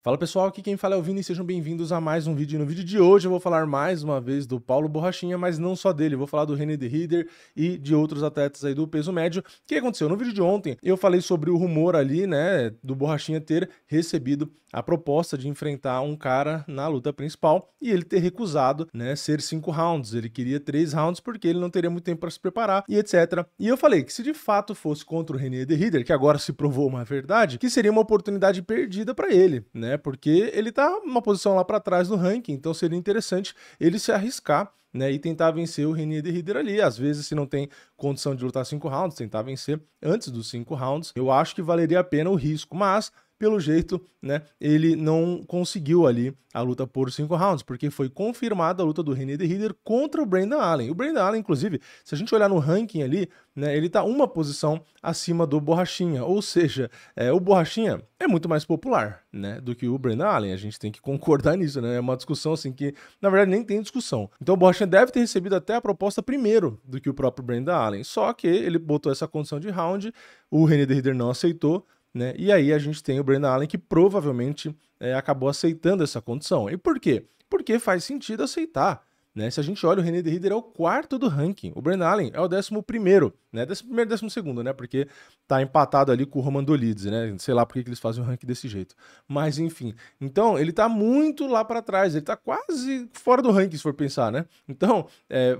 Fala pessoal, aqui quem fala é o Vini, sejam bem-vindos a mais um vídeo. No vídeo de hoje eu vou falar mais uma vez do Paulo Borrachinha, mas não só dele, eu vou falar do René de Ridder e de outros atletas aí do peso médio. O que aconteceu? No vídeo de ontem eu falei sobre o rumor ali, né, do Borrachinha ter recebido a proposta de enfrentar um cara na luta principal e ele ter recusado, né, ser 5 rounds. Ele queria 3 rounds porque ele não teria muito tempo para se preparar e etc. E eu falei que se de fato fosse contra o René de Ridder, que agora se provou uma verdade, que seria uma oportunidade perdida para ele, né? Porque ele tá numa posição lá para trás no ranking, então seria interessante ele se arriscar, né, e tentar vencer o René de Ridder ali. Às vezes, se não tem condição de lutar 5 rounds, tentar vencer antes dos 5 rounds. Eu acho que valeria a pena o risco, mas pelo jeito, né, ele não conseguiu ali a luta por 5 rounds, porque foi confirmada a luta do René de Ridder contra o Brendan Allen. O Brendan Allen, inclusive, se a gente olhar no ranking ali, né, ele tá uma posição acima do Borrachinha, ou seja, o Borrachinha é muito mais popular, né, do que o Brendan Allen. A gente tem que concordar nisso, né? É uma discussão assim que, na verdade, nem tem discussão. Então o Borrachinha deve ter recebido até a proposta primeiro do que o próprio Brendan Allen, só que ele botou essa condição de round, o René de Ridder não aceitou, né? E aí a gente tem o Brendan Allen que provavelmente acabou aceitando essa condição. E por quê? Porque faz sentido aceitar. Né? Se a gente olha, o René de Ridder é o quarto do ranking, o Brendan Allen é o 11º, né? 11º e 12º, né? Porque tá empatado ali com o Roman Dolidze, né? Sei lá por que eles fazem o ranking desse jeito. Mas enfim, então ele tá muito lá para trás, ele tá quase fora do ranking, se for pensar, né? Então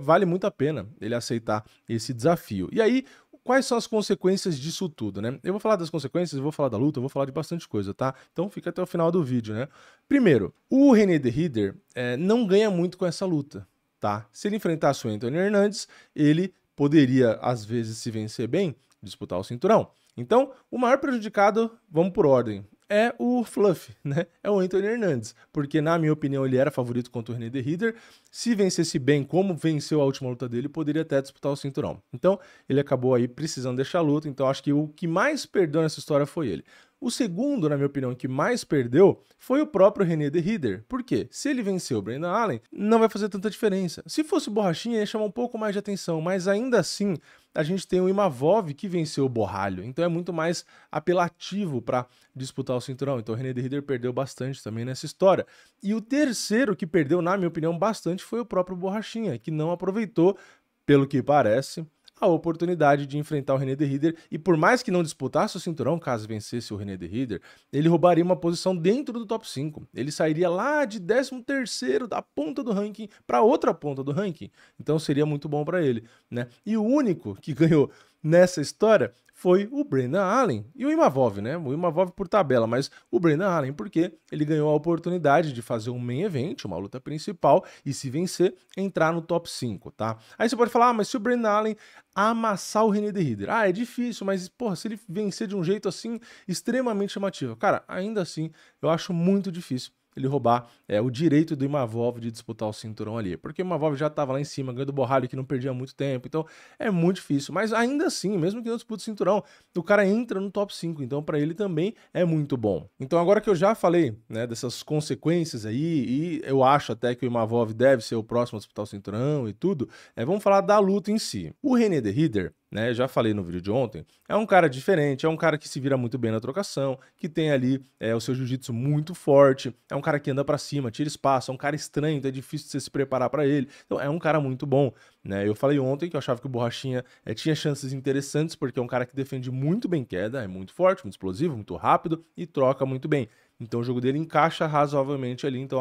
vale muito a pena ele aceitar esse desafio. E aí, quais são as consequências disso tudo, né? Eu vou falar das consequências, eu vou falar da luta, eu vou falar de bastante coisa, tá? Então fica até o final do vídeo, né? Primeiro, o René de Ridder não ganha muito com essa luta, tá? Se ele enfrentasse o Anthony Hernandes, ele poderia, às vezes, se vencer bem, disputar o cinturão. Então, o maior prejudicado, vamos por ordem, é o Fluff, né? É o Anthony Hernandes, porque na minha opinião ele era favorito contra o René de Ridder. Se vencesse bem, como venceu a última luta dele, poderia até disputar o cinturão. Então, ele acabou aí precisando deixar a luta, então acho que o que mais perdeu nessa história foi ele. O segundo, na minha opinião, que mais perdeu foi o próprio René de Ridder. Por quê? Se ele venceu o Brendan Allen, não vai fazer tanta diferença. Se fosse o Borrachinha, ia chamar um pouco mais de atenção, mas ainda assim, a gente tem o Imavov que venceu o Borralho, então é muito mais apelativo para disputar o cinturão. Então o René de Ridder perdeu bastante também nessa história. E o terceiro que perdeu, na minha opinião, bastante foi o próprio Borrachinha, que não aproveitou, pelo que parece, a oportunidade de enfrentar o René de Ridder, e por mais que não disputasse o cinturão, caso vencesse o René de Ridder, ele roubaria uma posição dentro do top 5. Ele sairia lá de 13º da ponta do ranking para outra ponta do ranking. Então seria muito bom para ele, né? E o único que ganhou nessa história foi o Brendan Allen e o Imavov, né? O Imavov por tabela, mas o Brendan Allen porque ele ganhou a oportunidade de fazer um main event, uma luta principal, e se vencer, entrar no top 5, tá? Aí você pode falar, mas se o Brendan Allen amassar o René de Ridder, é difícil, mas porra, se ele vencer de um jeito assim extremamente chamativo, cara, ainda assim eu acho muito difícil ele roubar o direito do Imavov de disputar o cinturão ali, porque o Imavov já estava lá em cima, ganhando do Borralho que não perdia muito tempo, então é muito difícil, mas ainda assim, mesmo que não dispute o cinturão, o cara entra no top 5, então para ele também é muito bom. Então agora que eu já falei, né, dessas consequências aí, e eu acho até que o Imavov deve ser o próximo a disputar o cinturão e tudo, vamos falar da luta em si. O René de Ridder, né, já falei no vídeo de ontem, é um cara diferente, é um cara que se vira muito bem na trocação, que tem ali o seu jiu-jitsu muito forte, é um cara que anda pra cima, tira espaço, é um cara estranho, então é difícil de você se preparar pra ele, então é um cara muito bom, né? Eu falei ontem que eu achava que o Borrachinha tinha chances interessantes, porque é um cara que defende muito bem queda, é muito forte, muito explosivo, muito rápido e troca muito bem. Então o jogo dele encaixa razoavelmente ali, então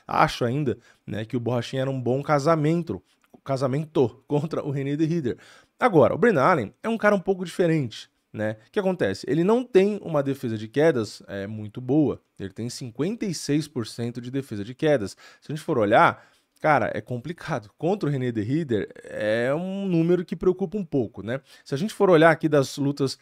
acho ainda, né, que o Borrachinha era um bom casamento contra o René de Ridder. Agora, o Brendan Allen é um cara um pouco diferente, né? O que acontece? Ele não tem uma defesa de quedas muito boa. Ele tem 56% de defesa de quedas. Se a gente for olhar, cara, é complicado. Contra o René de Ridder é um número que preocupa um pouco, né? Se a gente for olhar aqui das lutas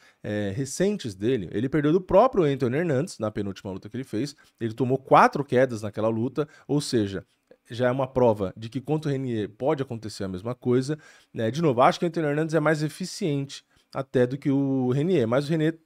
recentes dele, ele perdeu do próprio Anthony Hernandes na penúltima luta que ele fez. Ele tomou 4 quedas naquela luta, ou seja, já é uma prova de que contra o Renier pode acontecer a mesma coisa, né? De novo, acho que o Anthony Hernandes é mais eficiente até do que o Renier, mas o Renier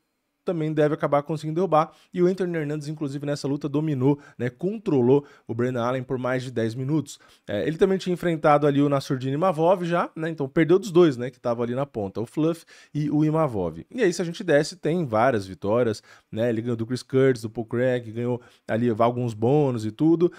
também deve acabar conseguindo derrubar. E o Anthony Hernandez, inclusive, nessa luta dominou, né, controlou o Brandon Allen por mais de 10 minutos. Ele também tinha enfrentado ali o Nassourdine Imavov já, né, então perdeu dos dois, né, que estavam ali na ponta, o Fluff e o Imavov. E aí, se a gente desce, tem várias vitórias, né, ele ganhou do Chris Curtis, do Paul Craig, ganhou ali alguns bônus e tudo,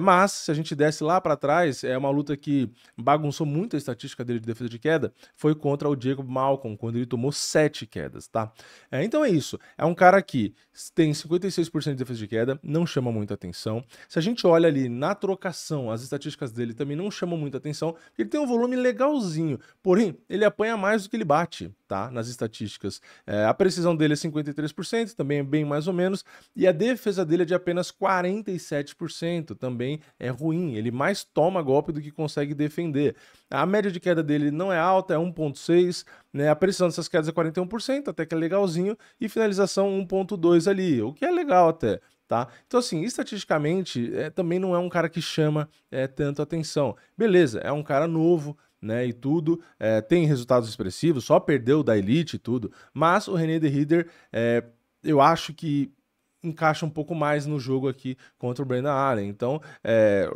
mas se a gente desce lá para trás, é uma luta que bagunçou muito a estatística dele de defesa de queda, foi contra o Jacob Malcolm, quando ele tomou 7 quedas, tá? Então é isso, é um cara que tem 56% de defesa de queda, não chama muita atenção. Se a gente olha ali na trocação, as estatísticas dele também não chamam muita atenção, ele tem um volume legalzinho, porém, ele apanha mais do que ele bate, tá? Nas estatísticas. A precisão dele é 53%, também é bem mais ou menos, e a defesa dele é de apenas 47%, também é ruim, ele mais toma golpe do que consegue defender. A média de queda dele não é alta, é 1.6, né? A precisão dessas quedas é 41%, até que é legalzinho, e finalização 1.2 ali, o que é legal até. Tá? Então, assim, estatisticamente, também não é um cara que chama tanto atenção. Beleza, é um cara novo, né, e tudo, tem resultados expressivos, só perdeu da Elite e tudo, mas o René de Ridder, eu acho que encaixa um pouco mais no jogo aqui contra o Brandon Allen. Então,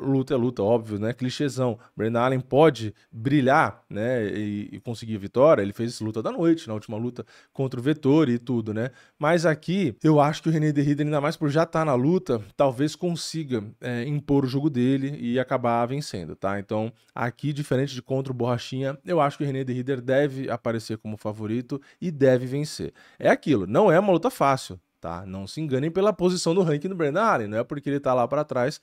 luta é luta, óbvio, né? Clichêzão. Brandon Allen pode brilhar, né? E conseguir vitória. Ele fez luta da noite, na última luta contra o Vettori e tudo, né? Mas aqui, eu acho que o René de Ridder, ainda mais por já estar na luta, talvez consiga impor o jogo dele e acabar vencendo, tá? Então, aqui, diferente de contra o Borrachinha, eu acho que o René de Ridder deve aparecer como favorito e deve vencer. É aquilo, não é uma luta fácil. Tá? Não se enganem pela posição do ranking do Brandon Allen, não é porque ele tá lá para trás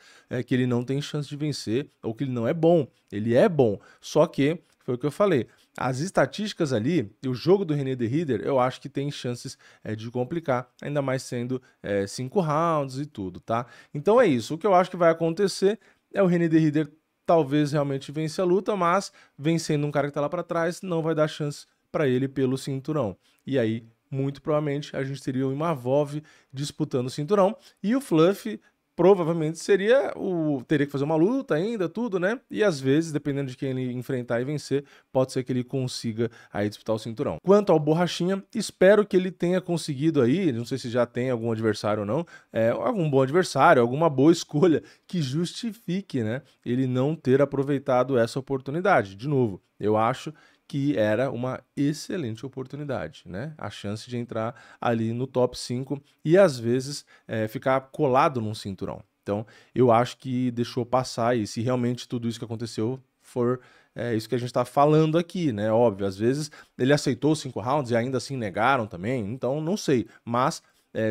que ele não tem chance de vencer ou que ele não é bom. Ele é bom, só que, foi o que eu falei, as estatísticas ali e o jogo do René de Ridder eu acho que tem chances de complicar, ainda mais sendo 5 rounds e tudo, tá? Então é isso, o que eu acho que vai acontecer é o René de Ridder talvez realmente vença a luta, mas vencendo um cara que tá lá para trás não vai dar chance para ele pelo cinturão. E aí muito provavelmente a gente teria o Imavov disputando o cinturão e o Fluff provavelmente teria que fazer uma luta ainda, tudo, né? E às vezes, dependendo de quem ele enfrentar e vencer, pode ser que ele consiga aí disputar o cinturão. Quanto ao Borrachinha, espero que ele tenha conseguido aí, não sei se já tem algum adversário ou não, algum bom adversário, alguma boa escolha que justifique, né, ele não ter aproveitado essa oportunidade. De novo, eu acho que era uma excelente oportunidade, né? A chance de entrar ali no top 5 e às vezes ficar colado num cinturão. Então, eu acho que deixou passar e se realmente tudo isso que aconteceu for isso que a gente está falando aqui, né? Óbvio, às vezes ele aceitou 5 rounds e ainda assim negaram também, então não sei. Mas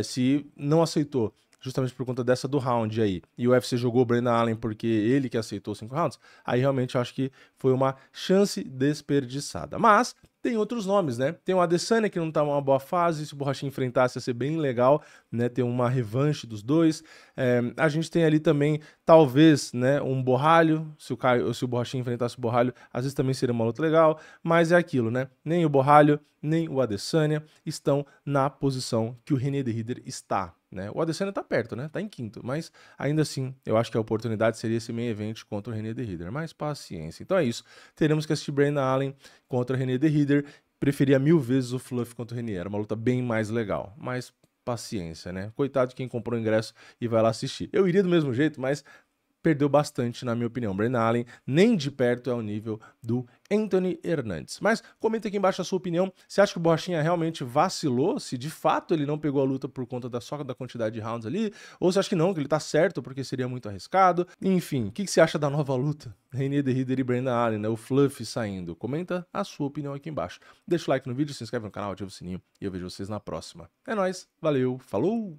se não aceitou justamente por conta dessa do round aí, e o UFC jogou o Brandon Allen porque ele que aceitou 5 rounds, aí realmente eu acho que foi uma chance desperdiçada. Mas tem outros nomes, né? Tem o Adesanya que não tá numa boa fase, se o Borrachinha enfrentasse ia ser bem legal, né? Ter uma revanche dos dois. A gente tem ali também, talvez, né, um Borralho, se o Borrachinha enfrentasse o Borralho, às vezes também seria uma luta legal, mas é aquilo, né? Nem o Borralho, nem o Adesanya estão na posição que o René de Ridder está, né? O Adesanya tá perto, né? Tá em quinto, mas ainda assim, eu acho que a oportunidade seria esse main event contra o René de Ridder, mas paciência. Então é isso, teremos que assistir Brandon Allen contra o René de Ridder. Preferia 1000 vezes o Fluff contra o René, era uma luta bem mais legal, mas paciência, né? Coitado de quem comprou o ingresso e vai lá assistir. Eu iria do mesmo jeito, mas perdeu bastante, na minha opinião. Brandon Allen nem de perto é o nível do Anthony Hernandez. Mas comenta aqui embaixo a sua opinião. Você acha que o Borrachinha realmente vacilou? Se de fato ele não pegou a luta por conta só da quantidade de rounds ali? Ou você acha que não, que ele tá certo porque seria muito arriscado? Enfim, o que você acha da nova luta? René de Ridder e Brandon Allen, né? O Fluff saindo. Comenta a sua opinião aqui embaixo. Deixa o like no vídeo, se inscreve no canal, ativa o sininho e eu vejo vocês na próxima. É nóis, valeu, falou!